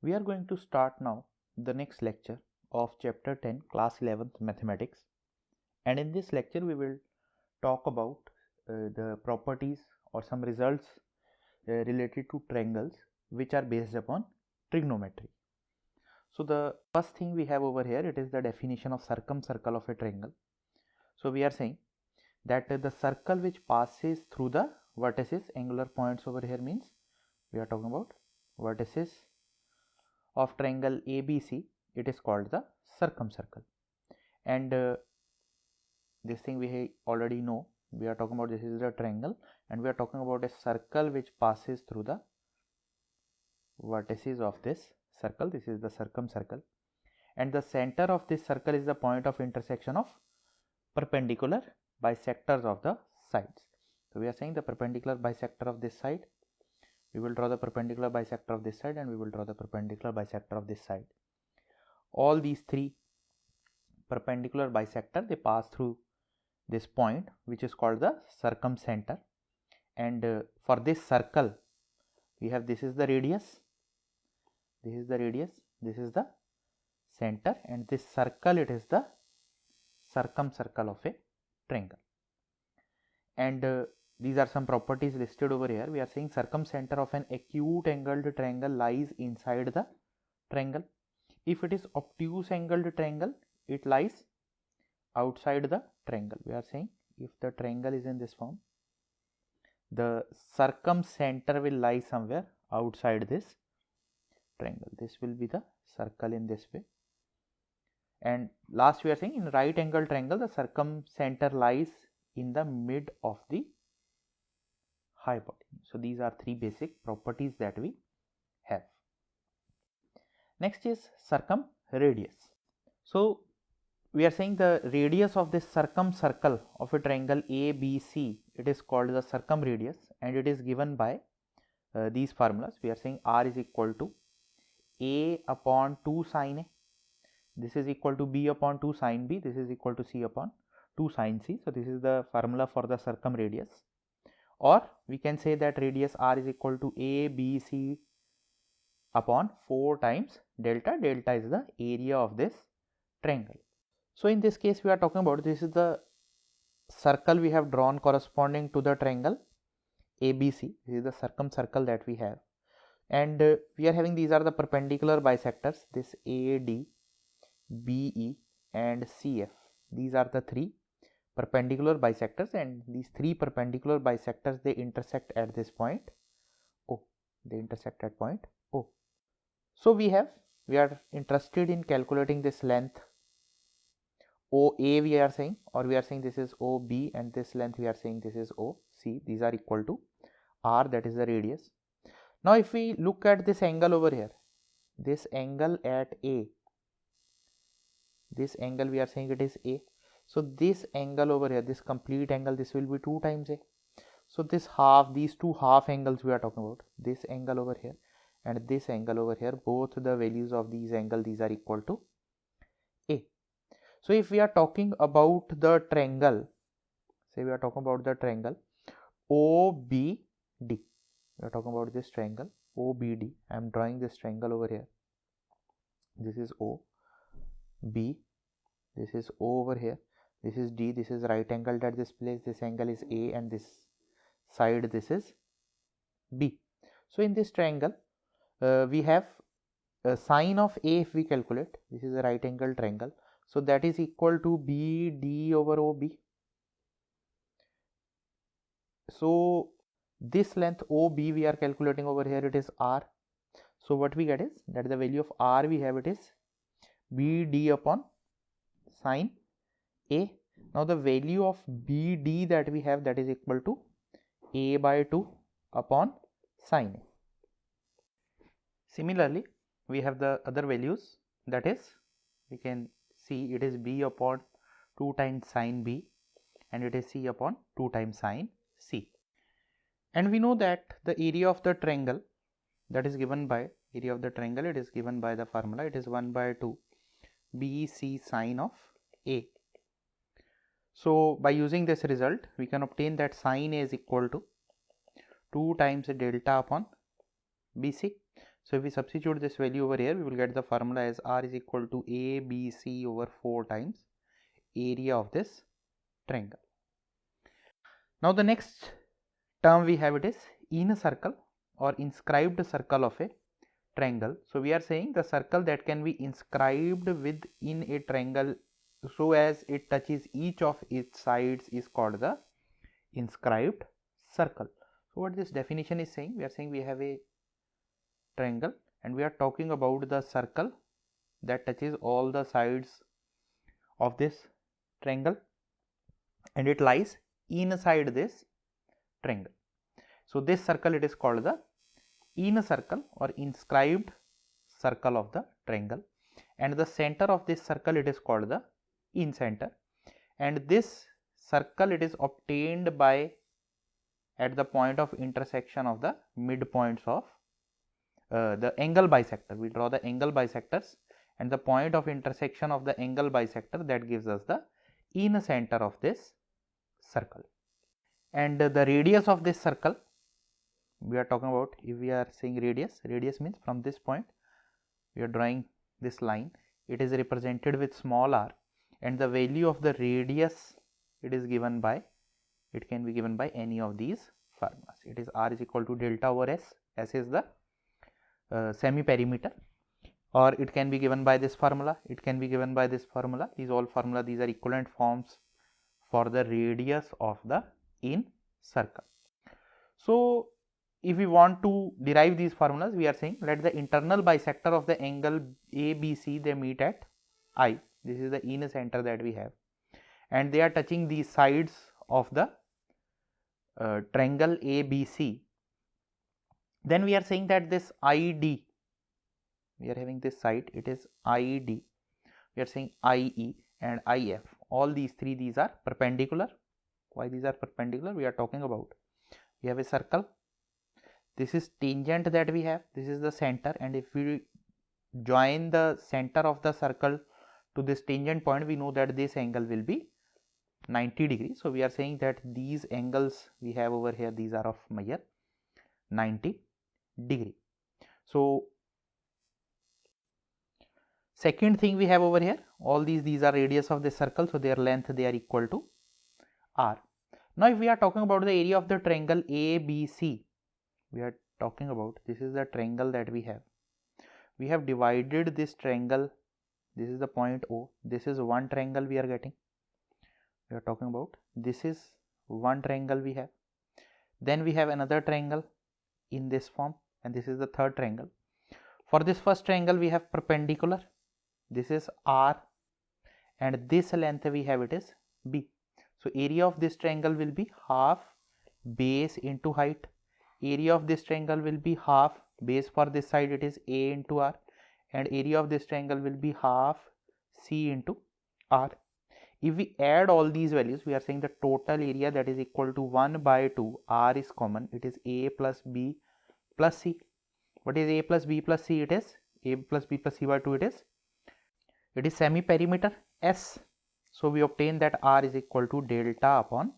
We are going to start now the next lecture of chapter 10 class 11th mathematics, and in this lecture we will talk about the properties or some results related to triangles which are based upon trigonometry. So the first thing we have over here, it is the definition of circumcircle of a triangle. So we are saying that the circle which passes through the vertices, angular points over here means we are talking about vertices of triangle ABC, it is called the circumcircle. And this thing we already know, we are talking about this is the triangle and we are talking about a circle which passes through the vertices of this circle. This is the circumcircle, and the center of this circle is the point of intersection of perpendicular bisectors of the sides. So we are saying the perpendicular bisector of this side, we will draw the perpendicular bisector of this side, and we will draw the perpendicular bisector of this side. All these three perpendicular bisector, they pass through this point which is called the circumcenter, and for this circle we have, this is the radius, this is the radius, this is the center, and this circle, it is the circumcircle of a triangle. And these are some properties listed over here. We are saying circumcenter of an acute angled triangle lies inside the triangle. If it is obtuse angled triangle, it lies outside the triangle. We are saying if the triangle is in this form, the circumcenter will lie somewhere outside this triangle. This will be the circle in this way. And last we are saying in right angle triangle, the circumcenter lies in the mid of the hypotenuse. So these are three basic properties that we have. Next is circumradius. So we are saying the radius of this circumcircle of a triangle ABC, it is called the circumradius, and it is given by these formulas. We are saying R is equal to A upon 2 sin A, this is equal to B upon 2 sin B, this is equal to C upon 2 sin C. So this is the formula for the circumradius, or we can say that radius R is equal to ABC upon 4 times delta. Delta is the area of this triangle. So in this case we are talking about, this is the circle we have drawn corresponding to the triangle ABC. This is the circumcircle that we have, and we are having, these are the perpendicular bisectors, this AD, BE and CF. These are the three perpendicular bisectors, and these three perpendicular bisectors, they intersect at this point O. They intersect at point O. So we are interested in calculating this length OA, we are saying, or we are saying this is OB, and this length we are saying this is OC. These are equal to R, that is the radius. Now if we look at this angle over here, this angle at A, this angle we are saying it is A. So this angle over here, this complete angle, this will be 2 times A. So this half, these two half angles we are talking about, this angle over here and this angle over here, both the values of these angles, these are equal to A. So if we are talking about the triangle, say we are talking about the triangle OBD, we are talking about this triangle OBD. I am drawing this triangle over here. This is O, B, this is O over here, this is D, this is right angled at this place, this angle is A, and this side, this is B. So in this triangle we have a sine of A. If we calculate, this is a right angle triangle, so that is equal to BD over OB. So this length OB we are calculating over here, it is R. So what we get is that the value of R we have, it is BD upon sine A. Now the value of BD that we have, that is equal to A by 2 upon sine A. Similarly, we have the other values, that is, we can see it is B upon 2 times sine B, and it is C upon 2 times sine C. And we know that the area of the triangle, that is given by area of the triangle, it is given by the formula, it is 1 by 2 BC sine of A. So by using this result, we can obtain that sine A is equal to 2 times delta upon BC. So if we substitute this value over here, we will get the formula as R is equal to ABC over 4 times area of this triangle. Now the next term we have, it is inner circle or inscribed circle of a triangle. So we are saying the circle that can be inscribed within a triangle so as it touches each of its sides is called the inscribed circle. So what this definition is saying, we are saying we have a triangle and we are talking about the circle that touches all the sides of this triangle and it lies inside this triangle. So this circle, it is called the inner circle or inscribed circle of the triangle, and the center of this circle, it is called the incenter, and this circle, it is obtained by at the point of intersection of the midpoints of the angle bisector. We draw the angle bisectors and the point of intersection of the angle bisector, that gives us the inner center of this circle. And the radius of this circle, we are talking about, if we are saying radius means from this point we are drawing this line, it is represented with small r, and the value of the radius, it is given by, it can be given by any of these formulas. It is r is equal to delta over s. S is the semi perimeter, or it can be given by this formula, it can be given by this formula. These all formula, these are equivalent forms for the radius of the in circle. So if we want to derive these formulas, we are saying let the internal bisector of the angle ABC, they meet at I. This is the inner center that we have, and they are touching the sides of the triangle ABC. Then we are saying that this ID, we are having this side, it is ID. We are saying IE and IF. All these three, these are perpendicular. Why these are perpendicular? We are talking about, we have a circle. This is tangent that we have. This is the center, and if we join the center of the circle to this tangent point, we know that this angle will be 90 degrees. So we are saying that these angles we have over here, these are of measure 90 degree. So second thing we have over here, all these are radius of the circle, so their length, they are equal to r. Now if we are talking about the area of the triangle ABC, we are talking about, this is the triangle that we have. We have divided this triangle, this is the point O, this is one triangle we are getting. We are talking about, this is one triangle we have. Then we have another triangle in this form, and this is the third triangle. For this first triangle, we have perpendicular, this is R, and this length we have, it is B. So area of this triangle will be half base into height. Area of this triangle will be half base, for this side it is A into R, and area of this triangle will be half C into R. If we add all these values, we are saying the total area, that is equal to 1 by 2, R is common, it is A plus B plus C. What is A plus B plus C? It is A plus B plus C by 2, it is semi perimeter S. So we obtain that R is equal to delta upon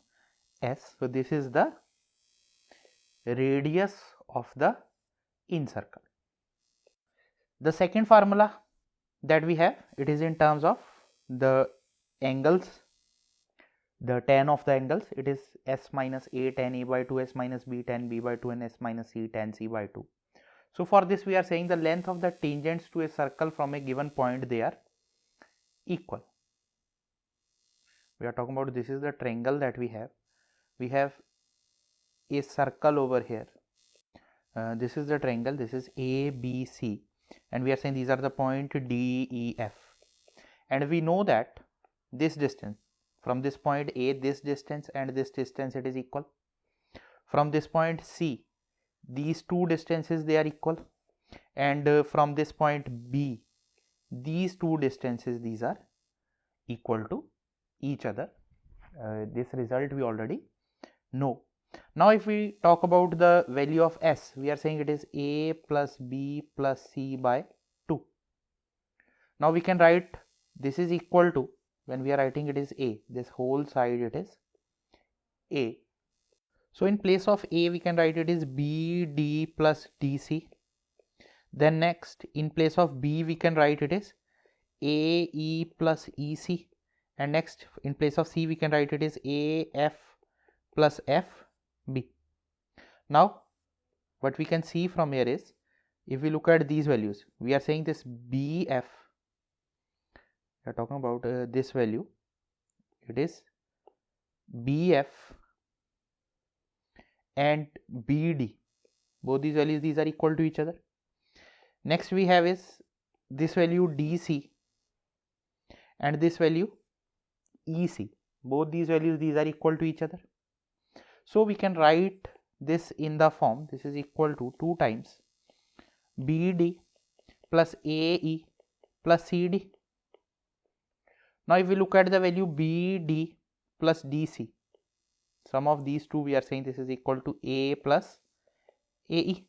S. So this is the radius of the in circle. The second formula that we have, it is in terms of the angles, the tan of the angles, it is S minus A tan A by 2, S minus B tan B by 2, and S minus C tan C by 2. So for this we are saying the length of the tangents to a circle from a given point, they are equal. We are talking about, this is the triangle that we have. We have a circle over here. This is the triangle, this is ABC, and we are saying these are the point D, E, F, and we know that this distance from this point A, this distance and this distance, it is equal. From this point C, these two distances, they are equal, and from this point B, these two distances, these are equal to each other. This result we already know. Now if we talk about the value of S, we are saying it is A plus B plus C by 2. Now we can write this is equal to, when we are writing it is A, this whole side it is A. So in place of A we can write it is BD plus DC. Then next, in place of B we can write it is AE plus EC, and next in place of C we can write it is AF plus FB. Now what we can see from here is, if we look at these values, we are saying this BF, we are talking about this value, it is BF and BD, both these values, these are equal to each other. Next we have is this value DC and this value EC, both these values, these are equal to each other. So we can write this in the form, this is equal to 2 times BD plus AE plus CD. Now if we look at the value BD plus DC, sum of these two, we are saying this is equal to A plus AE.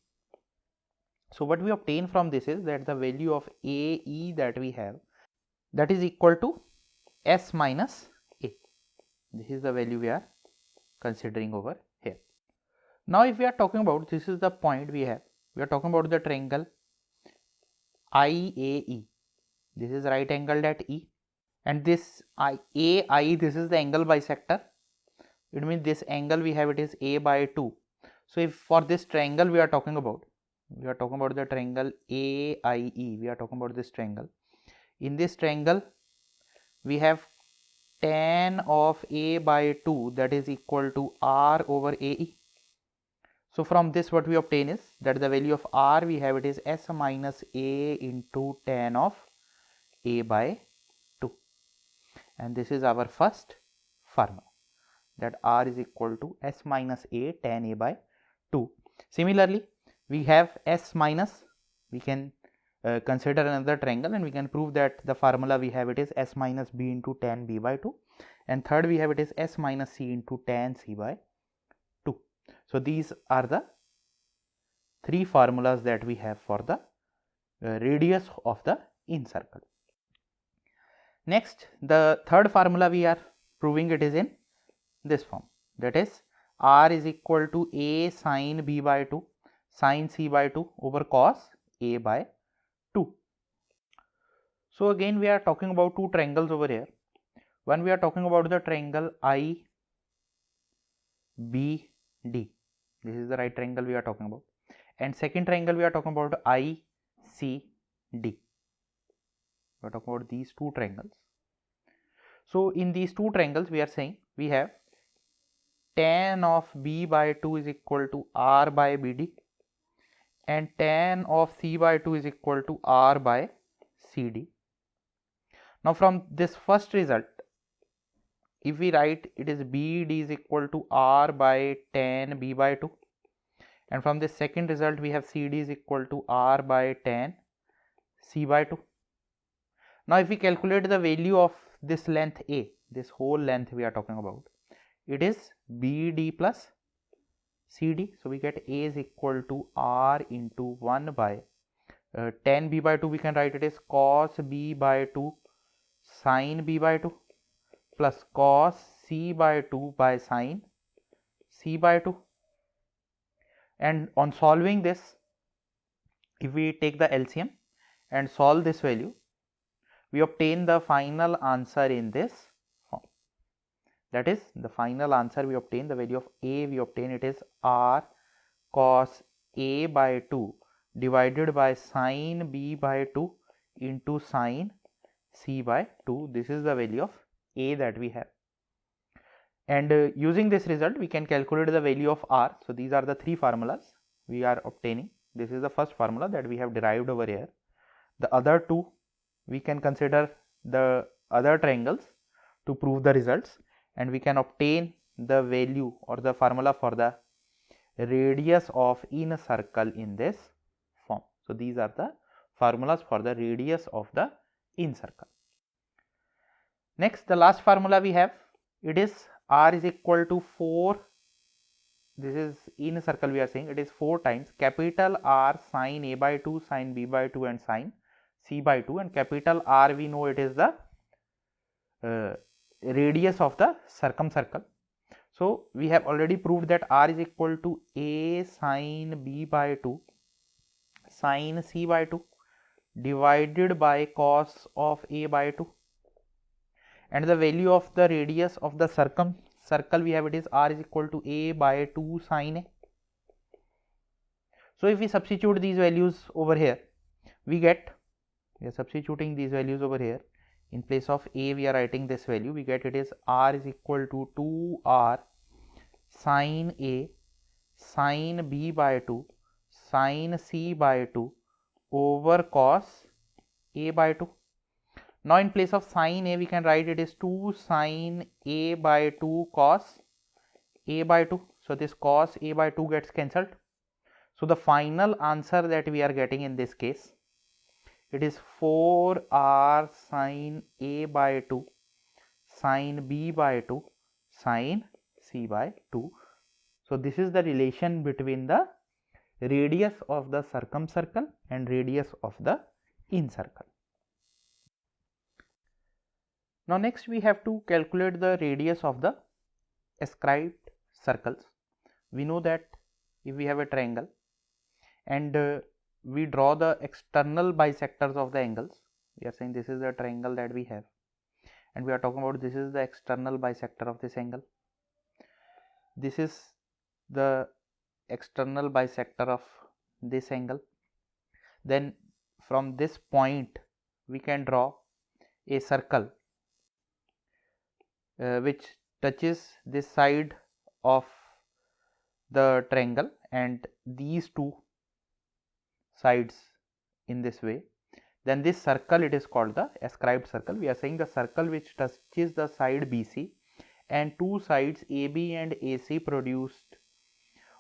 So what we obtain from this is that the value of AE that we have, that is equal to S minus A. This is the value we are considering over here. Now if we are talking about, this is the point we have, we are talking about the triangle IAE. This is right angled at E, and this AI, this is the angle bisector. It means this angle we have, it is A by 2. So if for this triangle we are talking about the triangle AIE, we are talking about this triangle. In this triangle we have tan of A by 2, that is equal to R over AE. So from this what we obtain is that the value of R we have, it is S minus A into tan of A by 2, and this is our first formula, that R is equal to S minus A tan A by 2. Similarly, we have S minus, we can consider another triangle and we can prove that the formula we have, it is S minus B into tan B by 2, and third we have it is S minus C into tan C by 2. So these are the three formulas that we have for the radius of the incircle. Next, the third formula we are proving, it is in this form, that is R is equal to A sin B by 2 sin C by 2 over cos A by 2. So again we are talking about two triangles over here. One, we are talking about the triangle IBD. This is the right triangle we are talking about, and second triangle we are talking about ICD. We are talking about these two triangles. So in these two triangles we are saying we have tan of B by 2 is equal to R by BD, and tan of C by 2 is equal to R by CD. Now from this first result, if we write, it is BD is equal to R by tan B by 2, and from this second result we have CD is equal to R by tan C by 2. Now if we calculate the value of this length A, this whole length we are talking about, it is BD plus CD. So we get A is equal to R into 1 by tan B by 2, we can write it as cos B by 2 sin B by 2 plus cos C by 2 by sin C by 2. And on solving this, if we take the LCM and solve this value, we obtain the final answer in this form. That is, the final answer we obtain, the value of A we obtain, it is R cos A by 2 divided by sin B by 2 into sin C by 2. This is the value of A that we have. And using this result, we can calculate the value of R. So these are the three formulas we are obtaining. This is the first formula that we have derived over here. The other two, we can consider the other triangles to prove the results, and we can obtain the value or the formula for the radius of inner circle in this form. So these are the formulas for the radius of the inner circle. Next, the last formula we have, it is R is equal to 4, this is inner circle we are saying, it is 4 times capital R sin A by 2 sin B by 2 and sin C by 2, and capital R we know it is the radius of the circumcircle. So we have already proved that R is equal to A sin B by 2 sine c by 2 divided by cos of a by 2, and the value of the radius of the circle we have, it is r is equal to a by 2 sine a. So if we substitute these values over here, we are substituting these values over here. In place of a we are writing this value, we get it is r is equal to 2r sine a sine b by 2 sine c by 2 over cos a by 2. Now in place of sine a we can write it is 2 sine a by 2 cos a by 2. So this cos a by 2 gets cancelled. So the final answer that we are getting in this case, it is 4r sine a by 2 sine b by 2 sine c by 2. So this is the relation between the radius of the circumcircle and radius of the incircle. Now next we have to calculate the radius of the ascribed circles. We know that if we have a triangle and we draw the external bisectors of the angles, we are saying this is the triangle that we have, and we are talking about this is the external bisector of this angle, this is the external bisector of this angle. Then from this point we can draw a circle which touches this side of the triangle and these two sides in this way. Then this circle, it is called the ascribed circle. We are saying the circle which touches the side BC and two sides AB and AC produced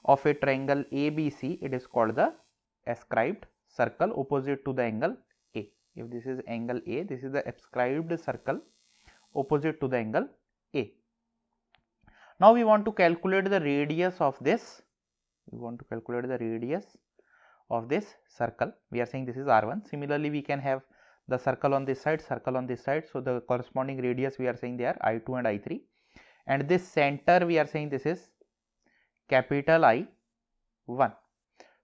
of a triangle ABC, it is called the ascribed circle opposite to the angle A. If this is angle A, this is the ascribed circle opposite to the angle A. Now we want to calculate the radius of this. We want to calculate the radius of this circle. We are saying this is R1. Similarly, we can have the circle on this side, circle on this side. So the corresponding radius we are saying they are I2 and I3. And this center we are saying this is capital I1.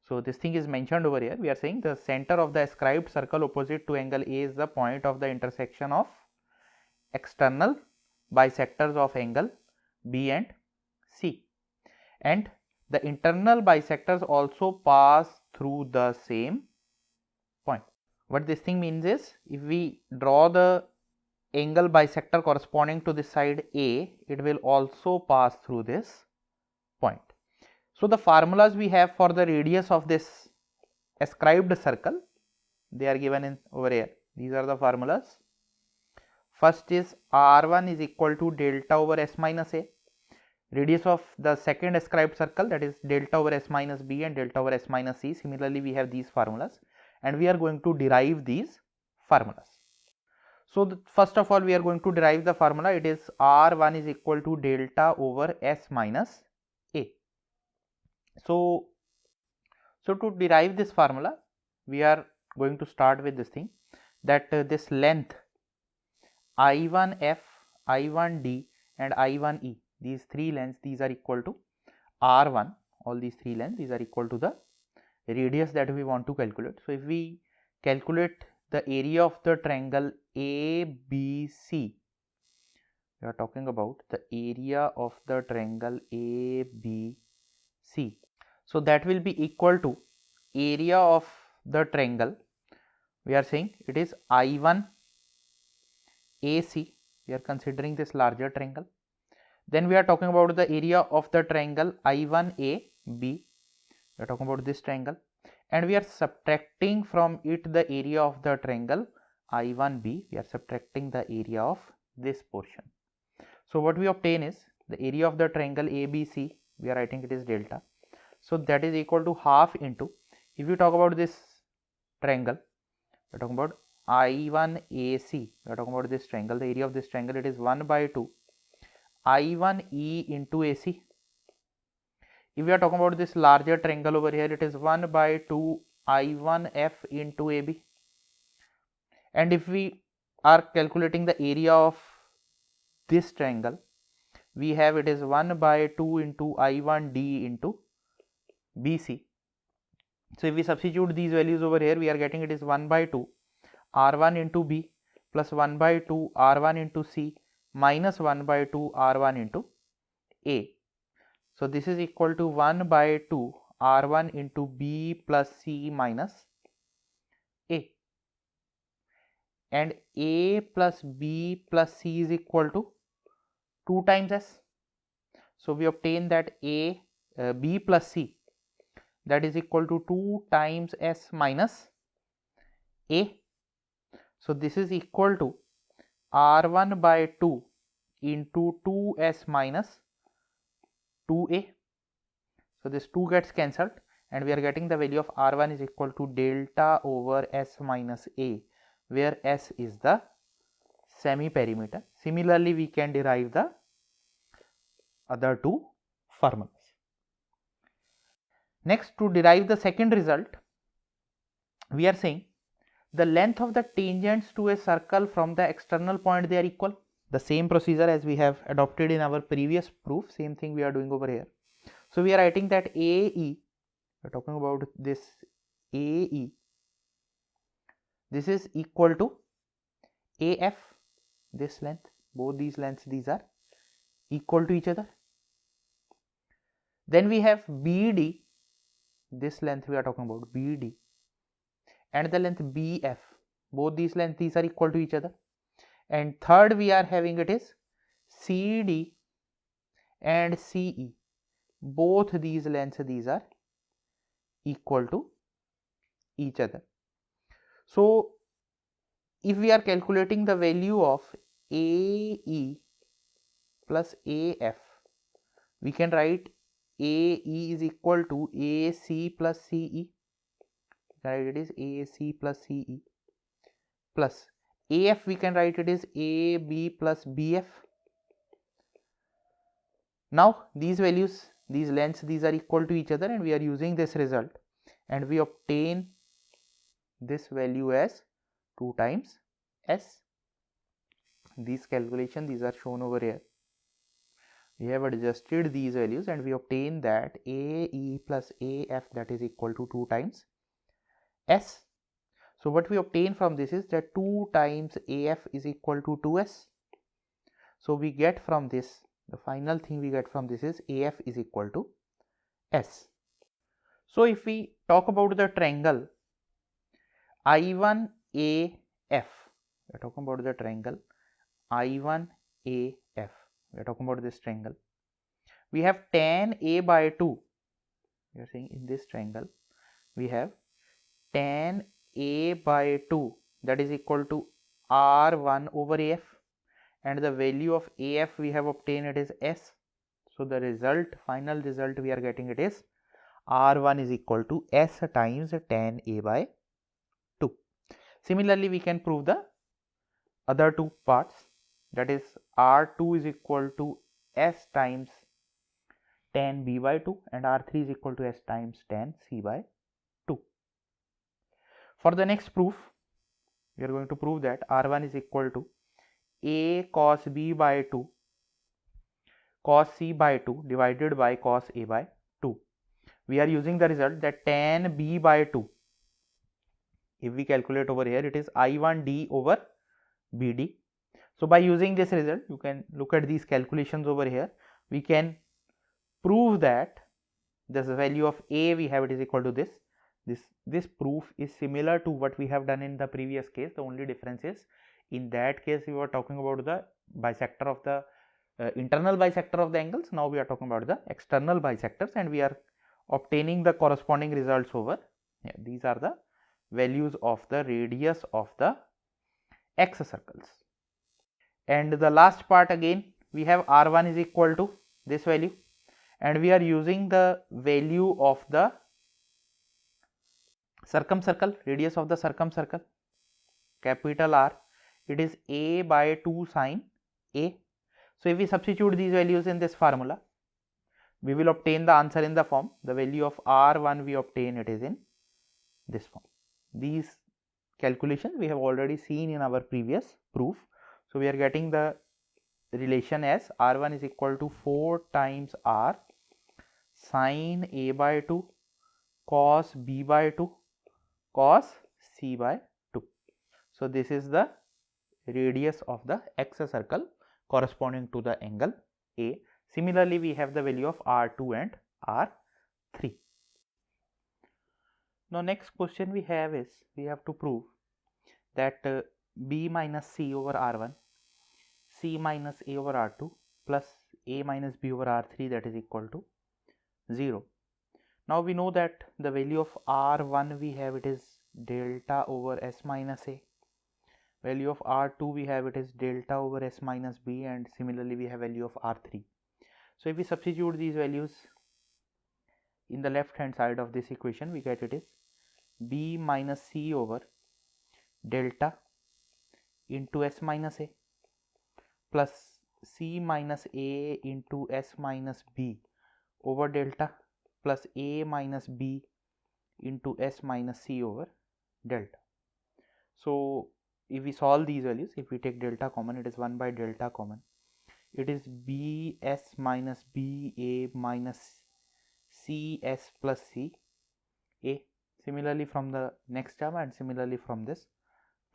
So this thing is mentioned over here. We are saying the center of the ascribed circle opposite to angle A is the point of the intersection of external bisectors of angle B and C, and the internal bisectors also pass through the same point. What this thing means is, if we draw the angle bisector corresponding to this side A, it will also pass through this point. So the formulas we have for the radius of this ascribed circle, they are given in over here. These are the formulas. First is R1 is equal to delta over S minus A. Radius of the second ascribed circle, that is delta over S minus B and delta over S minus C. Similarly, we have these formulas and we are going to derive these formulas. So first of all, we are going to derive the formula. It is R1 is equal to delta over S minus A. So to derive this formula, we are going to start with this thing, that this length I1F, I1D and I1E, these three lengths, these are equal to R1. All these three lengths, these are equal to the radius that we want to calculate. So if we calculate the area of the triangle ABC, we are talking about the area of the triangle ABC. So that will be equal to area of the triangle. We are saying it is I1 AC. We are considering this larger triangle. Then we are talking about the area of the triangle I1AB. We are talking about this triangle, and we are subtracting from it the area of the triangle I1B. We are subtracting the area of this portion. So what we obtain is the area of the triangle ABC. We are writing it is delta. So that is equal to half into, if you talk about this triangle, we are talking about I1AC, we are talking about this triangle, the area of this triangle, it is 1 by 2 I1E into AC. If we are talking about this larger triangle over here, it is 1 by 2 I1F into AB. And if we are calculating the area of this triangle, we have it is 1 by 2 into I1D into BC. So if we substitute these values over here, we are getting it is 1 by 2 r1 into b plus 1 by 2 r1 into c minus 1 by 2 r1 into a. So this is equal to 1 by 2 r1 into b plus c minus a, and a plus b plus c is equal to 2 times s. So we obtain that b plus c, that is equal to 2 times s minus a. So this is equal to r1 by 2 into 2s minus 2a. So this 2 gets cancelled and we are getting the value of r1 is equal to delta over s minus a, where s is the semi-perimeter. Similarly, we can derive the other two formulas. Next, to derive the second result, we are saying the length of the tangents to a circle from the external point, they are equal. The same procedure as we have adopted in our previous proof, same thing we are doing over here. So we are writing that AE, we are talking about this AE, this is equal to AF, this length, both these lengths, these are equal to each other. Then we have BD, this length we are talking about BD, and the length BF, both these lengths, these are equal to each other. And third we are having it is CD and CE, both these lengths, these are equal to each other. So if we are calculating the value of AE plus AF, we can write AE is equal to AC plus CE, right? It is AC plus CE, plus AF, we can write it is AB plus BF. Now these values, these lengths, these are equal to each other, and we are using this result and we obtain this value as 2 times s. These calculations, these are shown over here. We have adjusted these values and we obtain that AE plus AF, that is equal to 2 times s. So what we obtain from this is that 2 times AF is equal to 2s. So we get from this, the final thing we get from this is AF is equal to s. So if we talk about the triangle I1AF, we are talking about the triangle I1AF, we are talking about this triangle. We have tan A by 2, we are saying in this triangle we have tan A by 2, that is equal to R1 over AF, and the value of AF we have obtained, it is S. So the result, final result we are getting, it is R1 is equal to S times tan A by 2. Similarly, we can prove the other two parts, that is R2 is equal to S times tan B by 2 and R3 is equal to S times tan C by 2. For the next proof, we are going to prove that R1 is equal to A cos B by 2 cos C by 2 divided by cos A by 2. We are using the result that tan B by 2, if we calculate over here, it is I1D over BD. So by using this result, you can look at these calculations over here. We can prove that this value of A we have, it is equal to this. This proof is similar to what we have done in the previous case. The only difference is in that case we were talking about the bisector of the internal bisector of the angles. Now we are talking about the external bisectors and we are obtaining the corresponding results over here. These are the values of the radius of the x circles. And the last part, again we have R1 is equal to this value and we are using the value of the circumcircle, radius of the circumcircle, capital R, it is A by 2 sine A. So if we substitute these values in this formula, we will obtain the answer in the form, the value of R1 we obtain, it is in this form. These calculations we have already seen in our previous proof. So we are getting the relation as R1 is equal to 4 times R sine A by 2 cos b by 2 cos c by 2. So, this is the radius of the x circle corresponding to the angle A. Similarly, we have the value of R2 and R3. Now, next question we have is, we have to prove that B minus C over R1, C minus A over R2 plus A minus B over R3, that is equal to 0. Now, we know that the value of R1 we have, it is delta over S minus A. Value of R2 we have, it is delta over S minus B, and similarly we have value of R3. So, if we substitute these values in the left hand side of this equation, we get it is B minus C over delta into S minus A plus C minus A into S minus B over delta plus A minus B into S minus C over delta. So, if we solve these values, if we take delta common, it is 1 by delta common. It is B S minus B A minus C S plus C A. Similarly from the next term and similarly from this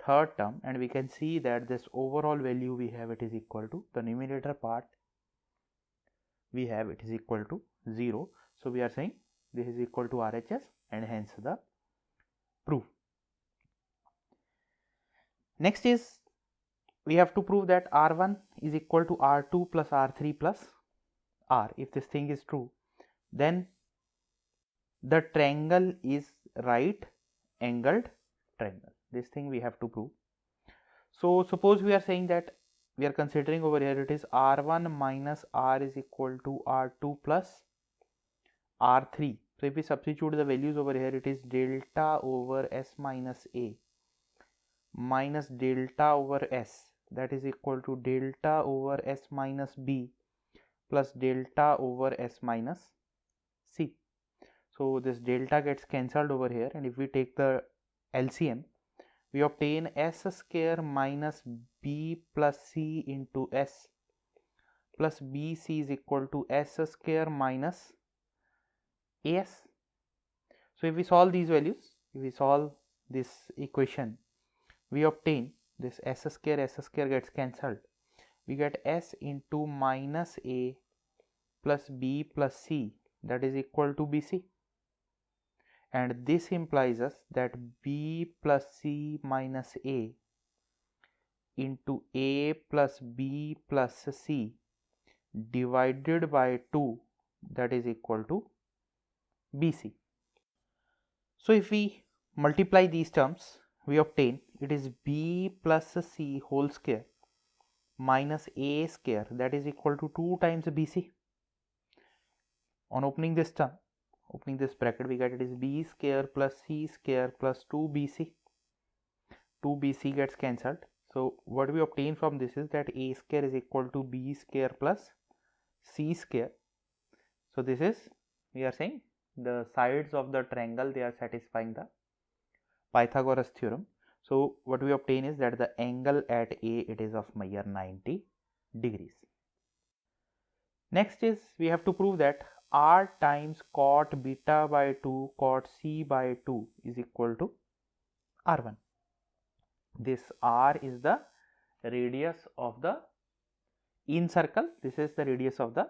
third term, and we can see that this overall value we have, it is equal to the numerator part we have, it is equal to 0. So, we are saying this is equal to RHS, and hence the proof. Next is, we have to prove that R1 is equal to R2 plus R3 plus R. If this thing is true, then the triangle is right angled triangle. This thing we have to prove. So, suppose we are saying that we are considering over here, it is R1 minus R is equal to R2 plus R3. So, if we substitute the values over here, it is delta over S minus A minus delta over S, that is equal to delta over S minus B plus delta over S minus C. So, this delta gets cancelled over here, and if we take the LCM, we obtain S square minus B plus C into S plus BC is equal to S square minus AS. So, if we solve these values, if we solve this equation, we obtain this S square gets cancelled. We get S into minus A plus B plus C, that is equal to BC. And this implies us that B plus C minus A into A plus B plus C divided by 2, that is equal to BC. So, if we multiply these terms, we obtain it is B plus C whole square minus A square, that is equal to 2 times BC. On opening this term, opening this bracket, we get it is B square plus C square plus 2BC. 2BC gets cancelled. So, what we obtain from this is that A square is equal to B square plus C square. So, this is, we are saying the sides of the triangle, they are satisfying the Pythagoras theorem. So, what we obtain is that the angle at A, it is of measure 90 degrees. Next is, we have to prove that R times cot beta by 2 cot C by 2 is equal to R1. This R is the radius of the in circle. This is the radius of the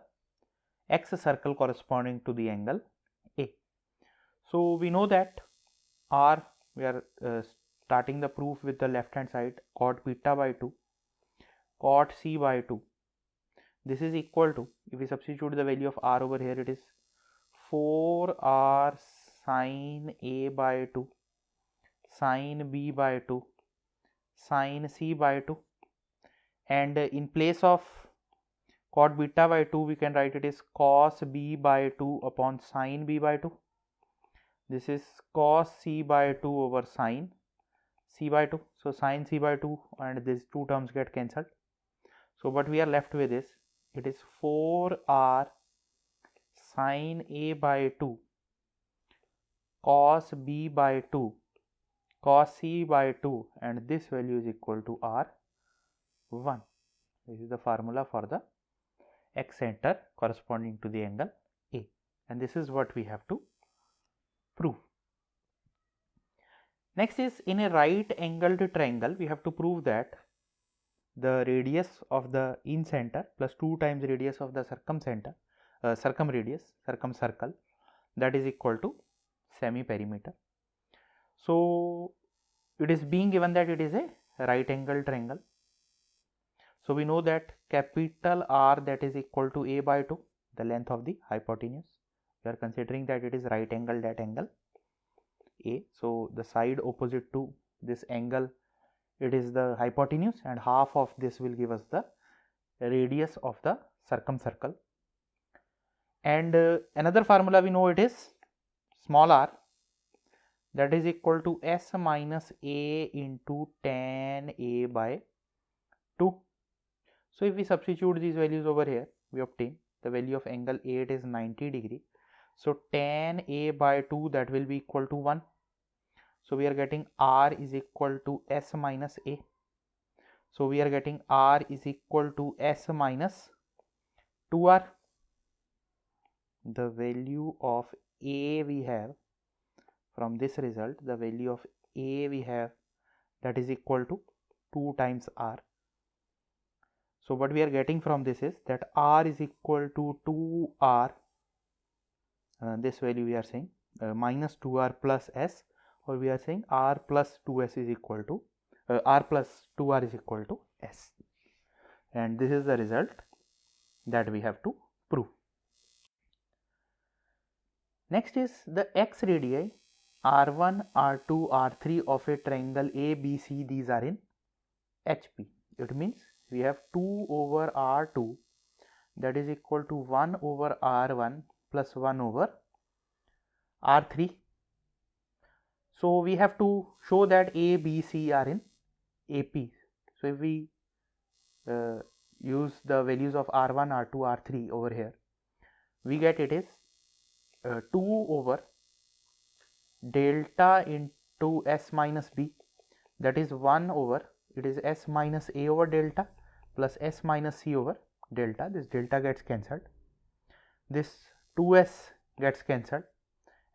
x circle corresponding to the angle A. So, we know that R, we are starting the proof with the left hand side, cot beta by 2 cot C by 2. This is equal to, if we substitute the value of R over here, it is 4R sin A by 2 sin B by 2 sin C by 2, and in place of cot beta by 2, we can write it is cos B by 2 upon sin B by 2. This is cos C by 2 over sin C by 2. So, sin C by 2 and these two terms get cancelled. So, what we are left with is, it is 4R sin A by 2 cos B by 2 cos C by 2, and this value is equal to R1. This is the formula for the x center corresponding to the angle A, and this is what we have to prove. Next is, in a right angled triangle, we have to prove that the radius of the incenter plus 2 times radius of the circumcenter, circumcircle, that is equal to semi-perimeter. So it is being given that it is a right angle triangle. So we know that capital R, that is equal to a by 2, the length of the hypotenuse. We are considering that it is right angle at angle A. So the side opposite to this angle, it is the hypotenuse, and half of this will give us the radius of the circumcircle. And another formula we know, it is small r, that is equal to s minus a into tan a by 2. So if we substitute these values over here, we obtain the value of angle A, it is 90 degree. So tan a by 2, that will be equal to 1. So we are getting r is equal to s minus a. So we are getting r is equal to s minus 2r. The value of a we have from this result, the value of a we have, that is equal to 2 times r. So what we are getting from this is that r is equal to 2r, this value we are saying minus 2r plus s, or we are saying r plus 2s is equal to r plus 2r is equal to s, and this is the result that we have to prove. Next is the x radii r1, r2, r3 of a triangle ABC. These are in HP. It means we have 2 over r2, that is equal to 1 over r1 plus 1 over r3. So we have to show that A, B, C are in AP. So if we use the values of r1, r2, r3 over here, we get it is 2 over delta into s minus b, that is 1 over, it is s minus a over delta plus s minus c over delta. This delta gets cancelled, this 2s gets cancelled,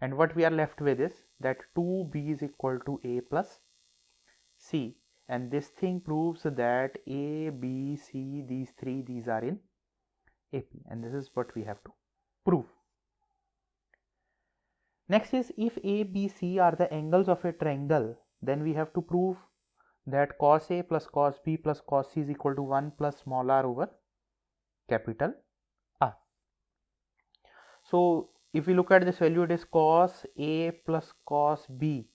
and what we are left with is that 2b is equal to a plus c, and this thing proves that a, b, c, these are in AP, and this is what we have to prove. Next is, if A, B, C are the angles of a triangle, then we have to prove that cos A plus cos B plus cos C is equal to 1 plus small r over capital R. So if we look at this value, it is cos A plus cos B,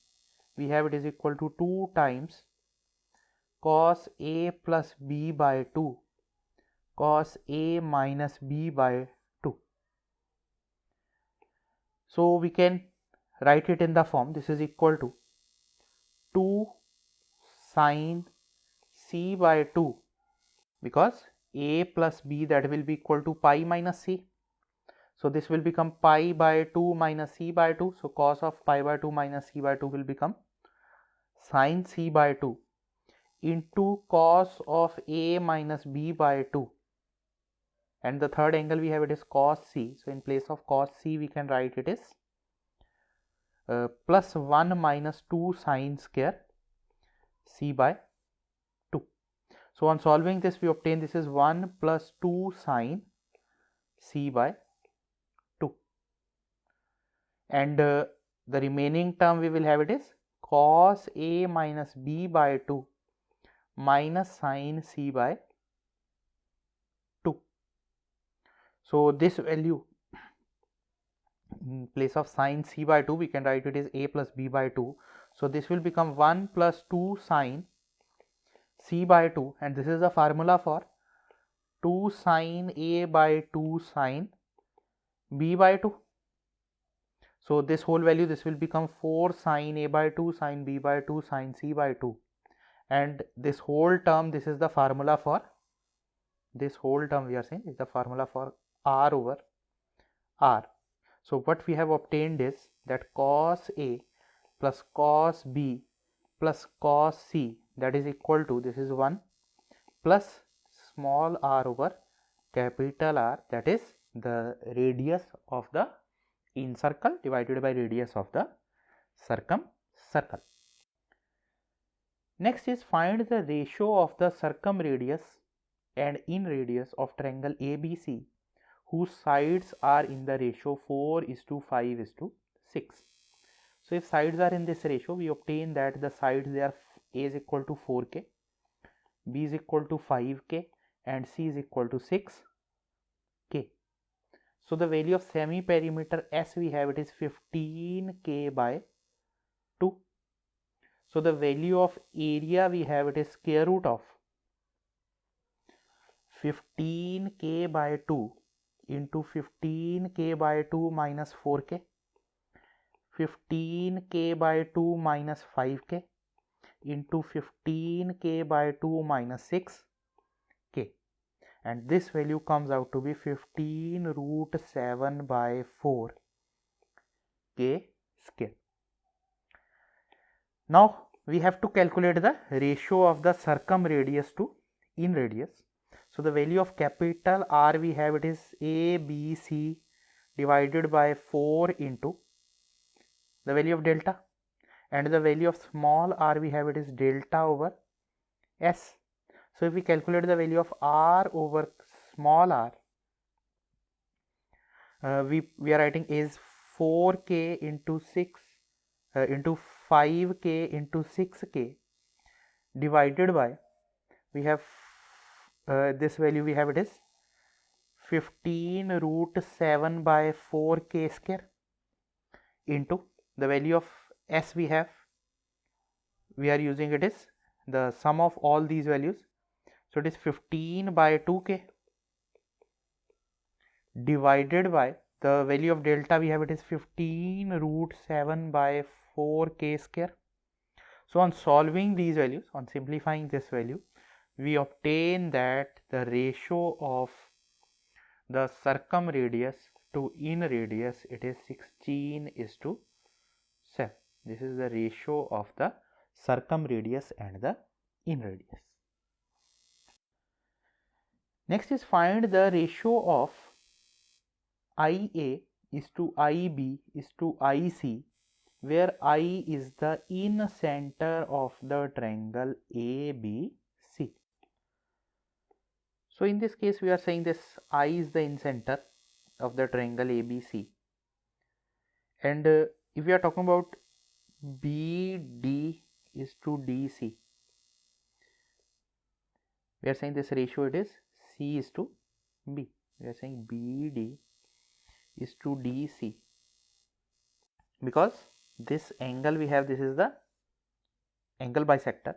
we have it is equal to 2 times cos A plus B by 2 cos A minus B by 2. So we can write it in the form, this is equal to 2 sine C by 2, because A plus B, that will be equal to pi minus C. So this will become pi by 2 minus C by 2. So cos of pi by 2 minus C by 2 will become sine C by 2 into cos of A minus B by 2. And the third angle we have, it is cos C. So in place of cos C, we can write it is plus 1 minus 2 sine square C by 2. So on solving this, we obtain this is 1 plus 2 sine C by 2, and the remaining term we will have it is cos A minus B by 2 minus sine C by 2. So this value, in place of sine C by 2, we can write it is A plus B by 2. So this will become 1 plus 2 sine C by 2, and this is the formula for 2 sine A by 2 sine B by 2. So this whole value, this will become 4 sine A by 2 sine B by 2 sine C by 2, and this whole term, this is the formula for, this whole term we are saying is the formula for r over r. So what we have obtained is that cos A plus cos B plus cos C, that is equal to, this is 1 plus small r over capital R, that is the radius of the in circle divided by radius of the circumcircle. Next is find the ratio of the circumradius and in radius of triangle ABC whose sides are in the ratio 4:5:6. So if sides are in this ratio, we obtain that the sides they are A is equal to 4k, B is equal to 5k and C is equal to 6k. So the value of semi perimeter S we have, it is 15k by 2. So the value of area we have, it is square root of 15k by 2 into 15k by 2 minus 4k, 15k by 2 minus 5k into 15k by 2 minus 6k, and this value comes out to be 15 root 7 by 4 k square. Now we have to calculate the ratio of the circumradius to in radius. So the value of capital R we have, it is ABC divided by 4 into the value of delta, and the value of small r we have, it is delta over S. So if we calculate the value of R over small r, we are writing is 4k into 6 into 5k into 6k divided by, we have this value we have, it is 15 root 7 by 4k square into the value of S we have, we are using it is the sum of all these values. So it is 15 by 2k divided by the value of delta we have, it is 15 root 7 by 4k square. So on solving these values, on simplifying this value, we obtain that the ratio of the circumradius to in radius, it is 16:7. This is the ratio of the circumradius and the in radius. Next is find the ratio of IA is to IB is to IC, where I is the in center of the triangle ABC. So in this case we are saying this I is the in center of the triangle ABC, and if we are talking about BD is to DC, we are saying this ratio, it is C is to B. We are saying BD is to DC because this angle we have, this is the angle bisector.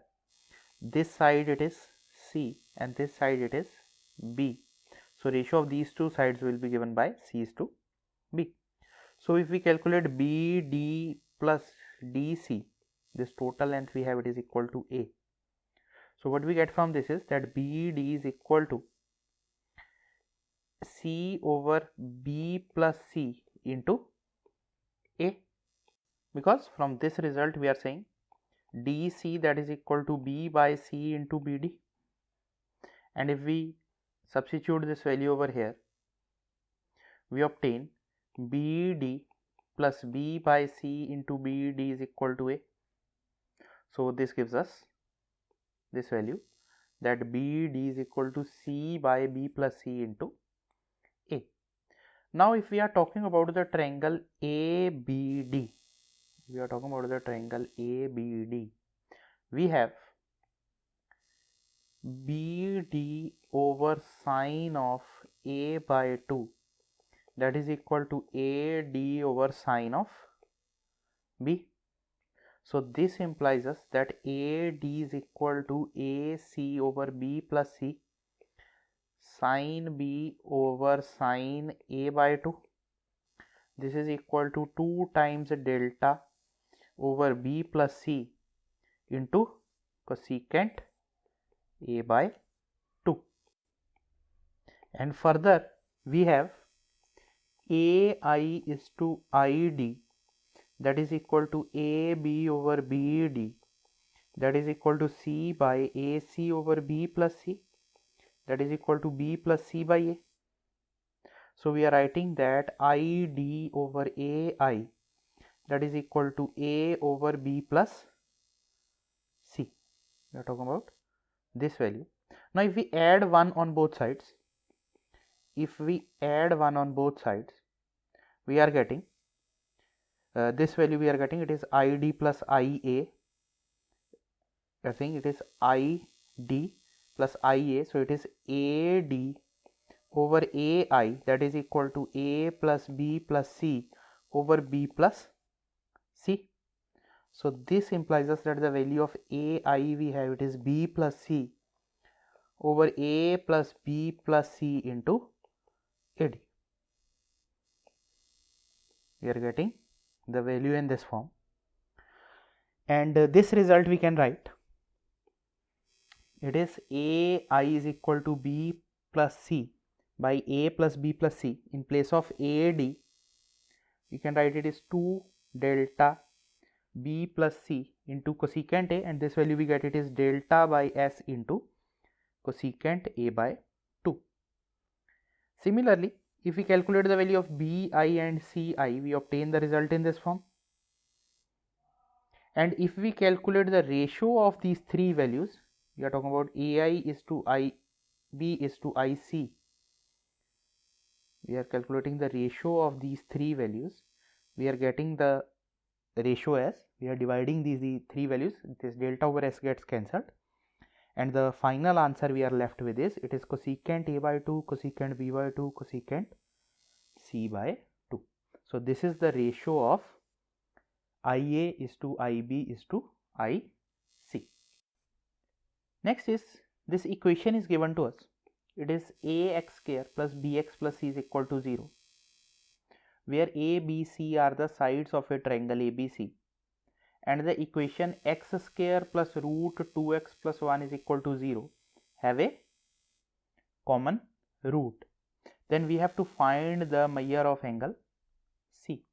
This side it is C and this side it is B. So ratio of these two sides will be given by C is to B. So if we calculate BD plus DC, this total length we have, it is equal to A. So what we get from this is that BD is equal to C over B plus C into A, because from this result we are saying DC that is equal to B by C into BD, and if we substitute this value over here, we obtain BD plus B by C into BD is equal to A. So this gives us this value, that BD is equal to C by B plus C into A. Now if we are talking about the triangle ABD, we have BD over sine of A by 2, that is equal to AD over sine of B. So this implies us that AD is equal to AC over B plus C sine B over sine A by 2. This is equal to 2 times delta over B plus C into cosecant A by 2. And further we have AI is to ID, that is equal to AB over BD, that is equal to C by AC over B plus C, that is equal to B plus C by A. So we are writing that ID over AI, that is equal to A over B plus C. We are talking about this value. Now if we add 1 on both sides, we are getting this value, we are getting it is ID plus IA. I think it is ID plus IA, so it is AD over AI, that is equal to A plus B plus C over B plus C. So this implies us that the value of AI we have, it is B plus C over A plus B plus C into AD. We are getting the value in this form, and this result we can write, it is AI is equal to B plus C by A plus B plus C. In place of AD, we can write it is 2 delta B plus C into cosecant A, and this value we get it is delta by S into cosecant A by 2. Similarly, if we calculate the value of BI and CI, we obtain the result in this form. And if we calculate the ratio of these three values, we are talking about AI is to IB is to IC. We are calculating the ratio of these three values. We are getting the ratio as, we are dividing these three values, this delta over S gets cancelled, and the final answer we are left with is, it is cosecant A by 2, cosecant B by 2, cosecant C by 2. So this is the ratio of IA is to IB is to IC. Next is, this equation is given to us. It is AX square plus BX plus C is equal to 0, where A, B, C are the sides of a triangle ABC, and the equation x square plus root 2x plus 1 is equal to 0 have a common root. Then we have to find the measure of angle C.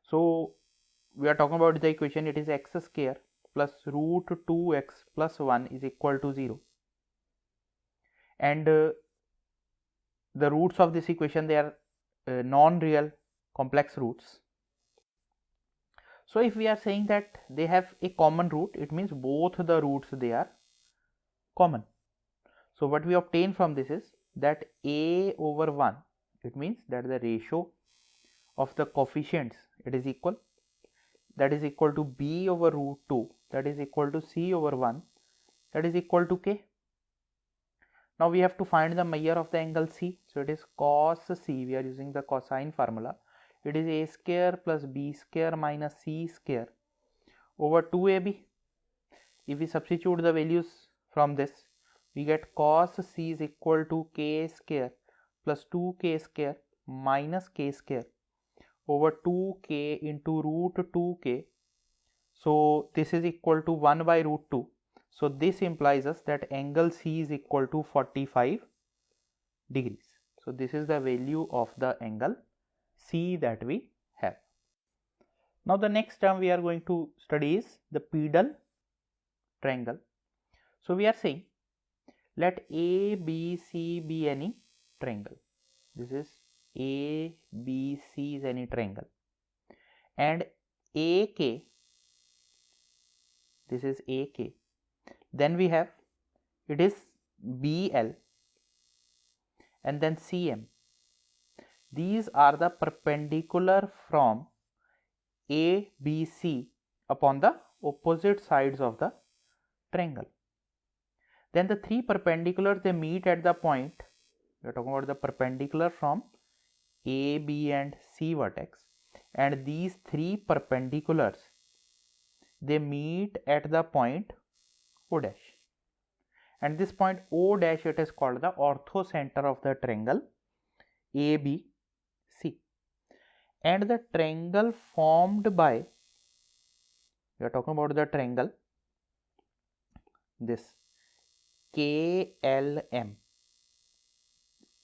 So we are talking about the equation, it is x square plus root 2x plus 1 is equal to 0, and the roots of this equation, they are non-real complex roots. So if we are saying that they have a common root, it means both the roots they are common. So what we obtain from this is that A over 1, it means that the ratio of the coefficients, it is equal, that is equal to B over root 2, that is equal to C over 1, that is equal to K. Now we have to find the measure of the angle C. So it is cos C, we are using the cosine formula. It is A square plus B square minus C square over 2AB. If we substitute the values from this, we get cos C is equal to K square plus 2K square minus K square over 2K into root 2K. So this is equal to 1 by root 2. So this implies us that angle C is equal to 45 degrees. So this is the value of the angle C that we have. Now the next term we are going to study is the pedal triangle. So we are saying, let ABC be any triangle. This is ABC is any triangle, and AK, this is AK. Then we have, it is BL and then CM. These are the perpendicular from ABC upon the opposite sides of the triangle. Then the three perpendiculars, they meet at the point, we are talking about the perpendicular from A, B and C vertex, and these three perpendiculars, they meet at the point O dash, and this point O dash, it is called the orthocenter of the triangle ABC, and the triangle formed by, we are talking about the triangle, this KLM,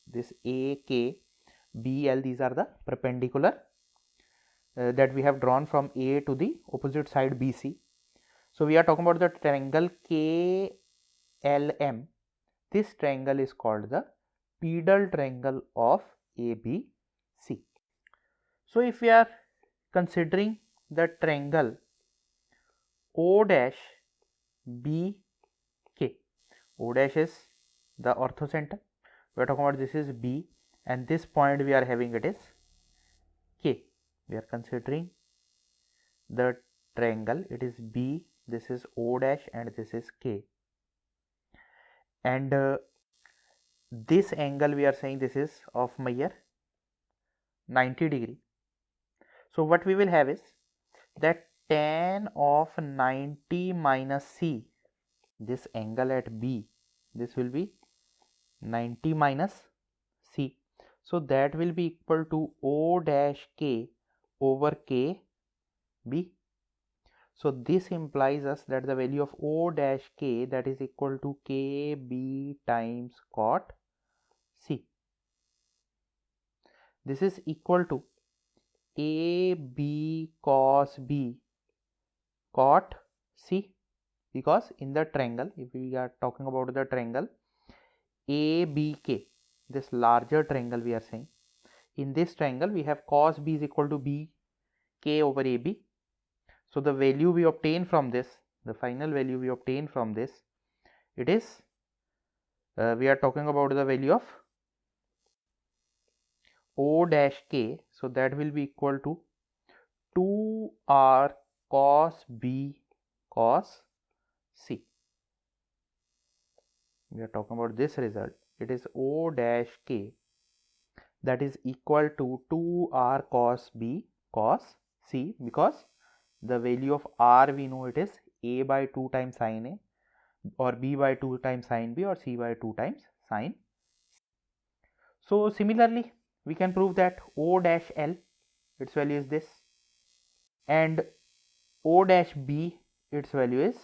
this AK, BL, these are the perpendicular that we have drawn from A to the opposite side BC. So we are talking about the triangle KLM. This triangle is called the pedal triangle of ABC. So if we are considering the triangle O dash BK, O dash is the orthocenter, we are talking about this is B, and this point we are having it is K. We are considering the triangle, it is B, this is O dash, and this is K, and this angle we are saying this is of Meyer 90 degree. So what we will have is that tan of 90 minus C, this angle at B, this will be 90 minus C. So that will be equal to O dash K over K B. So this implies us that the value of O dash K, that is equal to K B times cot C. This is equal to A B cos B cot C, because in the triangle, if we are talking about the triangle ABK, this larger triangle we are saying, in this triangle we have cos B is equal to BK over AB. So the value we obtain from this, the final value we obtain from this, it is we are talking about the value of O dash K, so that will be equal to 2R cos B cos C. We are talking about this result, it is O dash K, that is equal to 2R cos B cos C, because the value of R we know it is A by 2 times sin A, or B by 2 times sin B, or C by 2 times sin. So similarly we can prove that O dash L, its value is this, and O dash B, its value is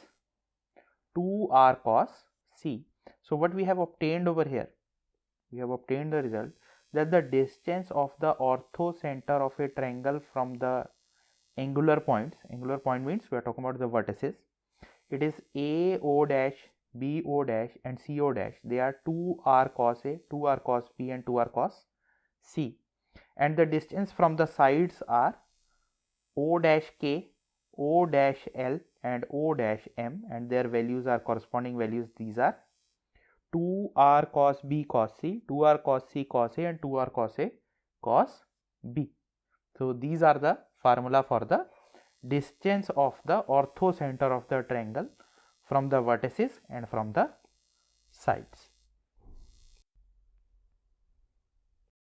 2R cos C. So what we have obtained over here, we have obtained the result that the distance of the orthocenter of a triangle from the angular points, angular point means we are talking about the vertices, it is AO dash, BO dash and CO dash, they are 2R cos A, 2R cos B and 2R cos C, and the distance from the sides are O dash K, O dash L and O dash M, and their values are corresponding values, these are 2R cos B cos C, 2R cos C cos A and 2R cos A cos B. So these are the formula for the distance of the orthocenter of the triangle from the vertices and from the sides.